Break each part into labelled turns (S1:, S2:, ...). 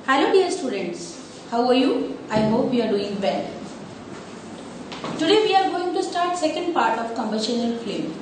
S1: Hello dear students, how are you? I hope you are doing well. Today we are going to start second part of combustion in flame.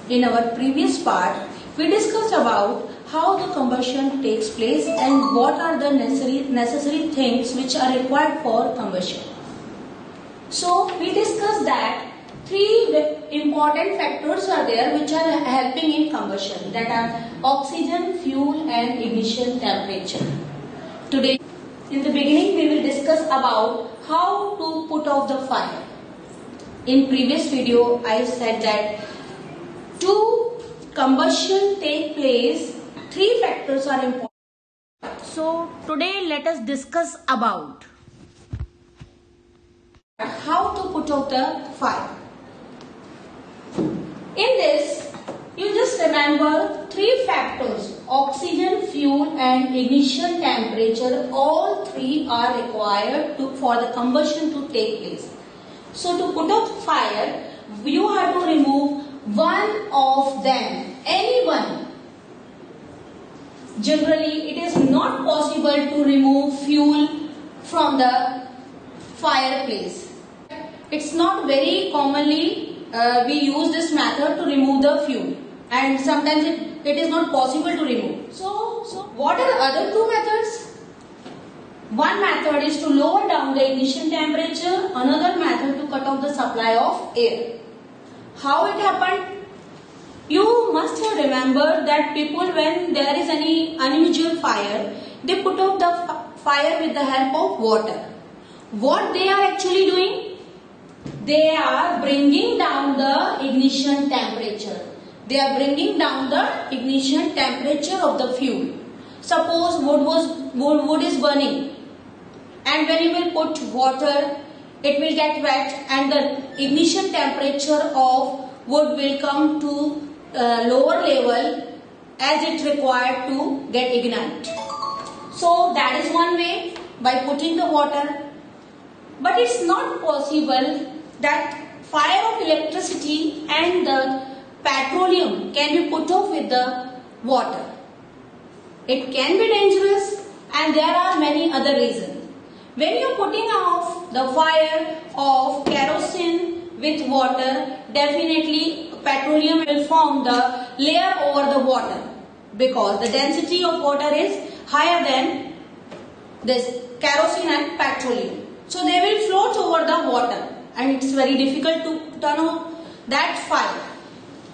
S1: In our previous part, we discussed about how the combustion takes place and what are the necessary things which are required for combustion. So we discussed that three important factors are there which are helping in combustion, that are oxygen, fuel and ignition temperature. Today, in the beginning, we will discuss about how to put off the fire. In previous video, I said that to combustion take place, three factors are important. So today, let us discuss about how to put out the fire. In this, you just remember three factors: oxygen, fuel and ignition temperature. All three are required for the combustion to take place. So to put out fire, you have to remove one of them, any one. Generally, it is not possible to remove fuel from the fireplace. It's not very commonly we use this method to remove the fuel, and sometimes it is not possible to remove. So what are the other two methods? One method is to lower down the ignition temperature, another method to cut off the supply of air. How it happened? You must have remembered that people, when there is any unusual fire, they put out the fire with the help of water. What they are actually doing? They are bringing down the ignition temperature. They are bringing down the ignition temperature of the fuel. Suppose wood is burning, and when you will put water, it will get wet and the ignition temperature of wood will come to lower level as it required to get ignite. So that is one way, by putting the water. But it's not possible that fire of electricity and the petroleum can be put off with the water. It can be dangerous, and there are many other reasons. When you are putting off the fire of kerosene with water, definitely petroleum will form the layer over the water, because the density of water is higher than this kerosene and petroleum. So they will float over the water, and it's very difficult to turn off that fire.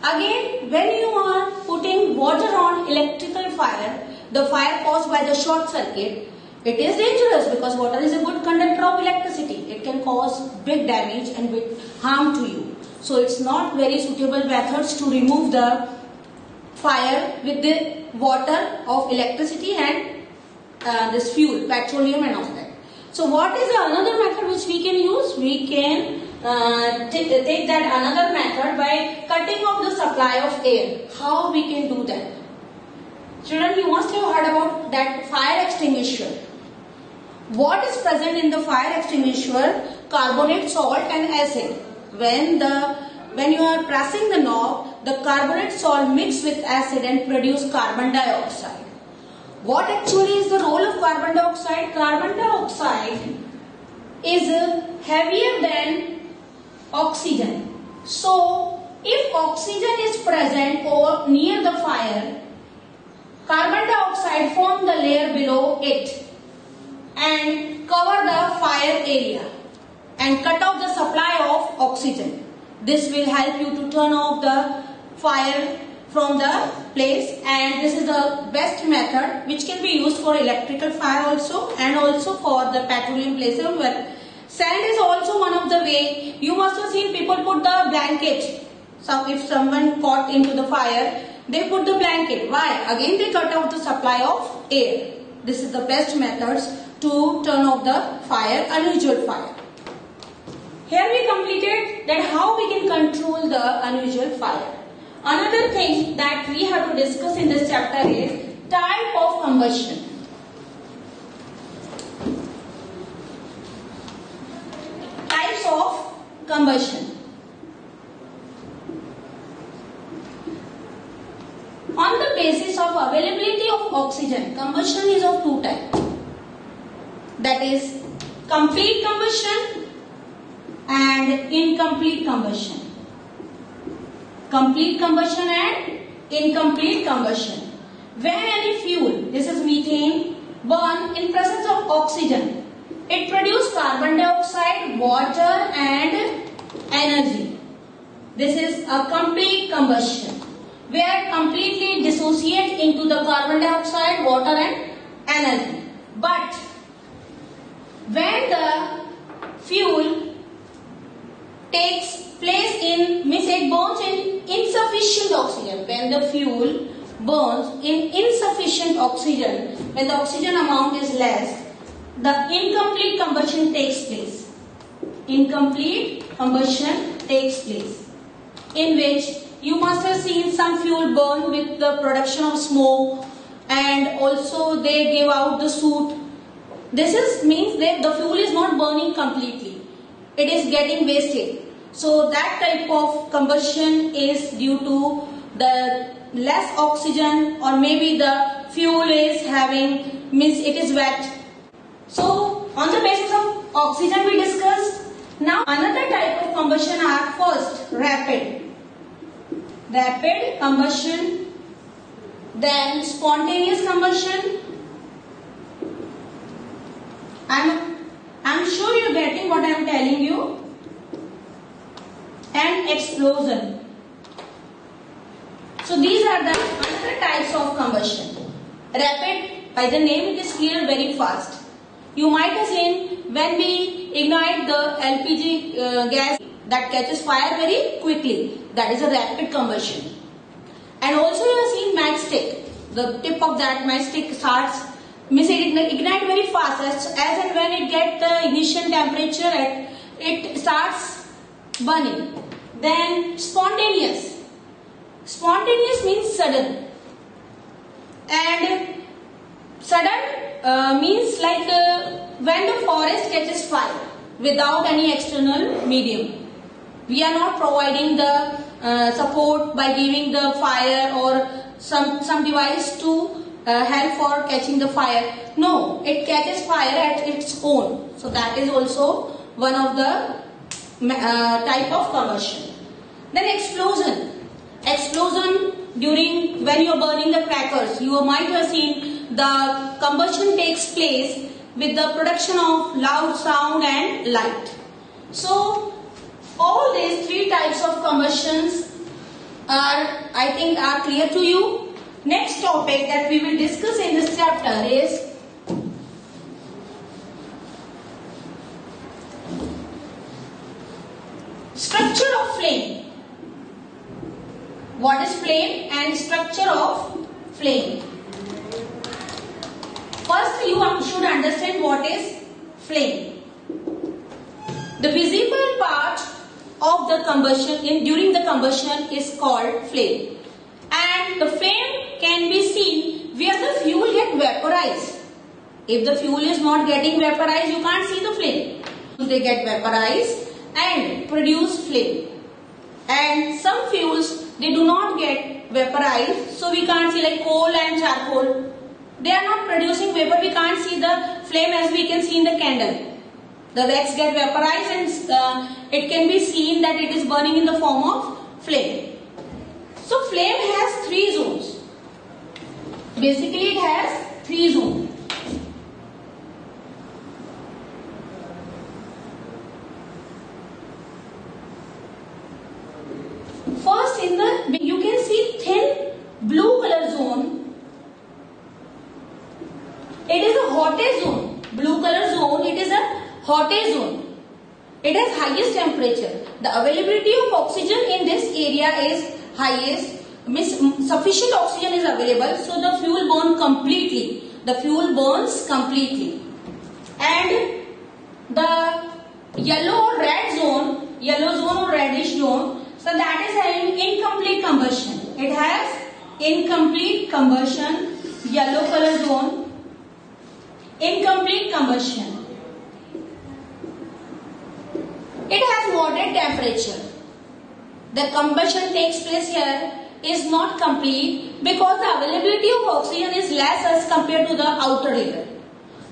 S1: Again, when you are putting water on electrical fire, the fire caused by the short circuit, it is dangerous because water is a good conductor of electricity. It can cause big damage and big harm to you. So it's not very suitable methods to remove the fire with the water of electricity and this fuel, petroleum and all that. So what is another method which we can use? We can take that another method by cutting off the supply of air. How we can do that? Children, you must have heard about that fire extinguisher. What is present in the fire extinguisher? Carbonate, salt and acid. When you are pressing the knob, the carbonate salt mix with acid and produce carbon dioxide. What actually is the role of carbon dioxide? Carbon dioxide is heavier than oxygen. So, if oxygen is present near the fire, carbon dioxide form the layer below it and cover the fire area and cut off the supply of oxygen. This will help you to turn off the fire from the place, and this is the best method which can be used for electrical fire also, and also for the petroleum place. Sand is also one of the way. You must have seen people put the blanket. So if someone caught into the fire, they put the blanket. Why? Again they cut off the supply of air. This is the best methods to turn off the fire, unusual fire. Here we completed that how we can control the unusual fire. Another thing that we have to discuss in this chapter is type of combustion. Types of combustion. On the basis of availability of oxygen, combustion is of two types. that is complete combustion and incomplete combustion. Complete combustion and incomplete combustion. When any fuel, this is methane, burn in presence of oxygen, it produces carbon dioxide, water and energy. This is a complete combustion, where completely dissociate into the carbon dioxide, water and energy. But when the fuel takes place in, means it burns in insufficient oxygen, when the fuel burns in insufficient oxygen, when the oxygen amount is less, the incomplete combustion takes place. Incomplete combustion takes place, in which you must have seen some fuel burn with the production of smoke, and also they give out the soot. This means that the fuel is not burning completely. It is getting wasted. So that type of combustion is due to the less oxygen, or maybe the fuel is having, means it is wet. So on the basis of oxygen we discussed. Now another type of combustion are first rapid combustion, then spontaneous combustion. I'm sure you're getting what I'm telling you. And explosion. So these are the other types of combustion. Rapid, by the name it is clear, very fast. You might have seen when we ignite the LPG gas, that catches fire very quickly. That is a rapid combustion. And also you have seen matchstick. The tip of that matchstick starts, means it ignite very fast. As and when it gets the ignition temperature, it starts burning. Then spontaneous. Spontaneous means sudden. And sudden means like when the forest catches fire without any external medium. We are not providing the support by giving the fire or some device to help for catching the fire. No, it catches fire at its own. So that is also one of the type of combustion. Then explosion. Explosion during when you are burning the crackers, you might have seen the combustion takes place with the production of loud sound and light. So all these three types of combustions are, I think, are clear to you. Next topic that we will discuss in this chapter is structure of flame. What is flame and structure of flame? First, you should understand what is flame. The visible part of the combustion during the combustion is called flame, and the flame can be seen where the fuel gets vaporized. If the fuel is not getting vaporized, you can't see the flame. They get vaporized and produce flame. And some fuels, they do not get vaporized, so we can't see, like coal and charcoal. They are not producing vapor, we can't see the flame as we can see in the candle. The wax get vaporized and it can be seen that it is burning in the form of flame. So flame has three zones. Basically it has three zones. First, you can see thin blue color zone. It is a hottest zone. Blue color zone, it is a hottest zone. It has highest temperature. The availability of oxygen in this area is highest. Means sufficient oxygen is available, so the fuel burns completely. The fuel burns completely. And the yellow or red zone, yellow zone or reddish zone, so that is having incomplete combustion. It has incomplete combustion. Yellow color zone, incomplete combustion. It has moderate temperature. The combustion takes place here is not complete because the availability of oxygen is less as compared to the outer layer.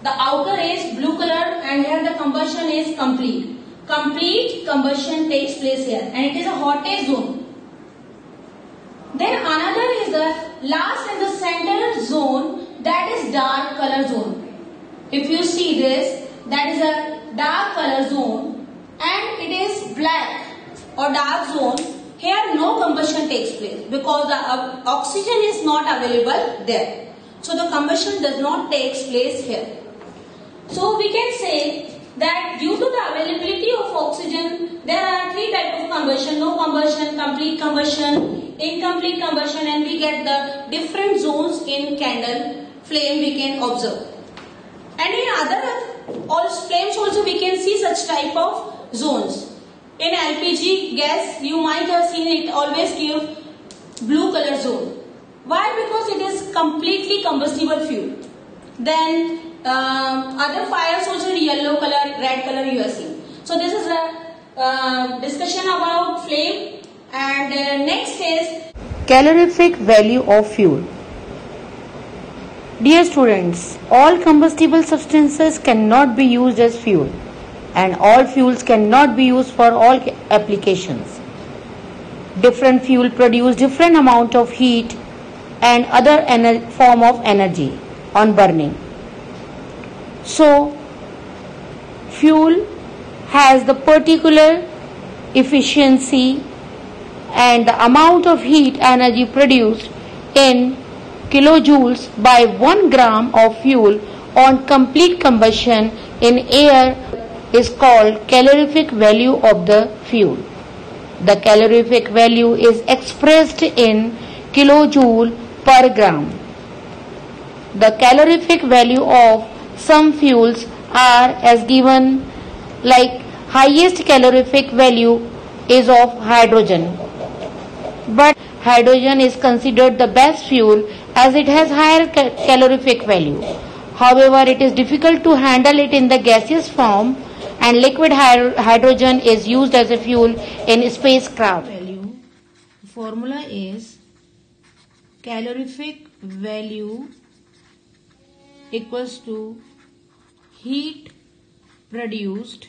S1: The outer is blue color and here the combustion is complete. Complete combustion takes place here and it is a hottest zone. Then another is the last in the center zone, that is dark color zone. If you see this, that is a dark color zone and it is black or dark zone. Here no combustion takes place because the oxygen is not available there. So the combustion does not take place here. So we can say that due to the availability of oxygen, there are three types of combustion: no combustion, complete combustion, incomplete combustion, and we get the different zones in candle flame we can observe. And in other all flames also we can see such type of zones. In LPG gas, you might have seen it always give blue color zone. Why? Because it is completely combustible fuel. Then other fires also yellow color, red color you are seeing. So this is a discussion about flame, and next is
S2: calorific value of fuel. Dear students, all combustible substances cannot be used as fuel and all fuels cannot be used for all applications. Different fuel produce different amount of heat and other form of energy on burning. So, fuel has the particular efficiency and the amount of heat energy produced in kilojoules by 1 gram of fuel on complete combustion in air is called calorific value of the fuel. The calorific value is expressed in kilojoule per gram. The calorific value of some fuels are as given, like highest calorific value is of hydrogen. But hydrogen is considered the best fuel as it has higher calorific value. However, it is difficult to handle it in the gaseous form and liquid hydrogen is used as a fuel in spacecraft.
S1: Formula is calorific value equals to heat produced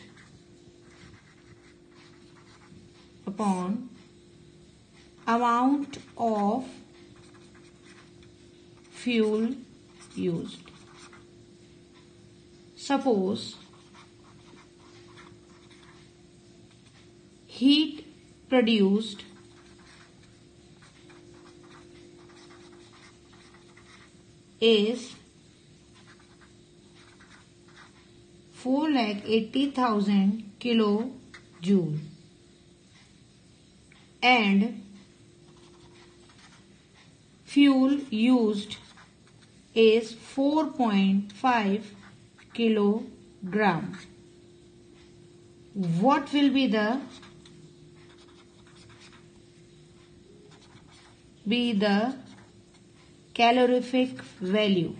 S1: upon amount of fuel used. Suppose heat produced is 4,80,000 kilojoule and fuel used is 4.5 kilogram. What will be the calorific value?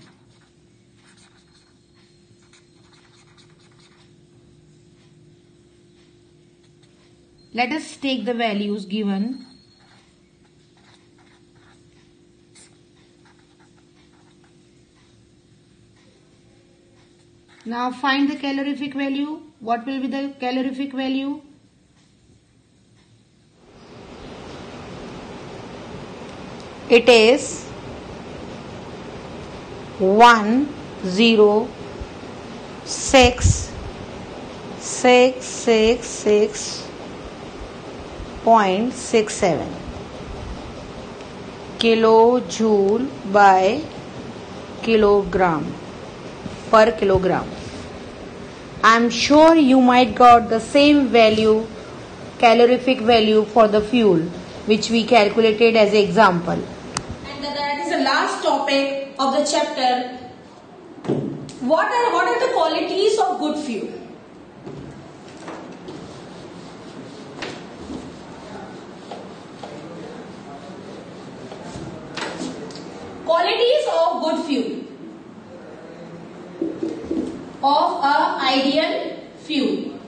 S1: Let us take the values given. Now find the calorific value. What will be the calorific value?
S2: It is 106,666.67 kilojoule by kilogram per kilogram. I am sure you might got the same value, calorific value for the fuel which we calculated as an example.
S1: And that is the last topic of the chapter. What are the qualities of good fuel? Qualities of good fuel. Of a ideal fuel.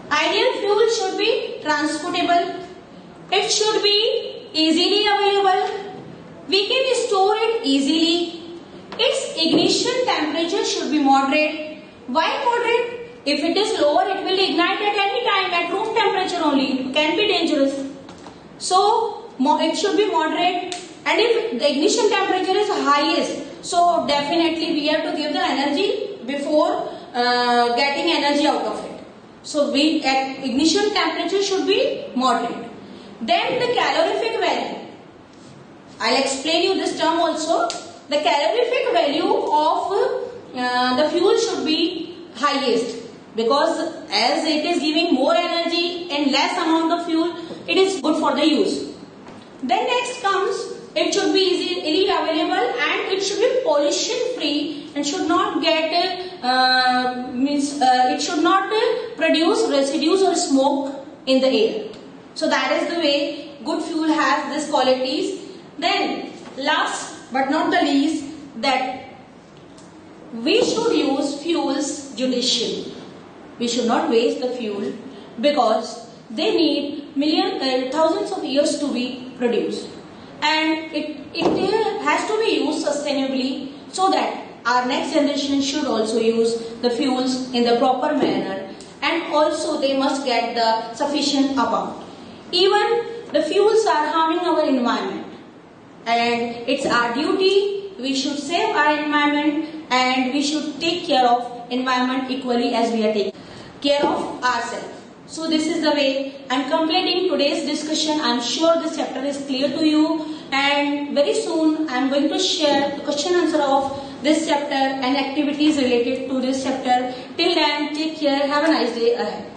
S1: Ideal fuel should be transportable. It should be easily available. We can store it easily. Its ignition temperature should be moderate. Why moderate? If it is lower, it will ignite at any time at room temperature only. It can be dangerous. So it should be moderate. And if the ignition temperature is highest, so definitely we have to give the energy before getting energy out of it. So ignition temperature should be moderate. Then the calorific value. I'll explain you this term also. The calorific value of the fuel should be highest, because as it is giving more energy and less amount of fuel, it is good for the use. Then next comes, it should be easily available and it should be pollution free and should not get it should not produce residues or smoke in the air. So that is the way good fuel has these qualities. Then last but not the least, that we should use fuels judiciously. We should not waste the fuel, because they need thousands of years to be produced, and it has to be used sustainably, so that our next generation should also use the fuels in the proper manner, and also they must get the sufficient amount. Even the fuels are harming our environment, and it's our duty. We should save our environment and we should take care of environment equally as we are taking care of ourselves. So this is the way I'm completing today's discussion. I'm sure this chapter is clear to you, and very soon I'm going to share the question answer of this chapter and activities related to this chapter. Till then, take care. Have a nice day ahead.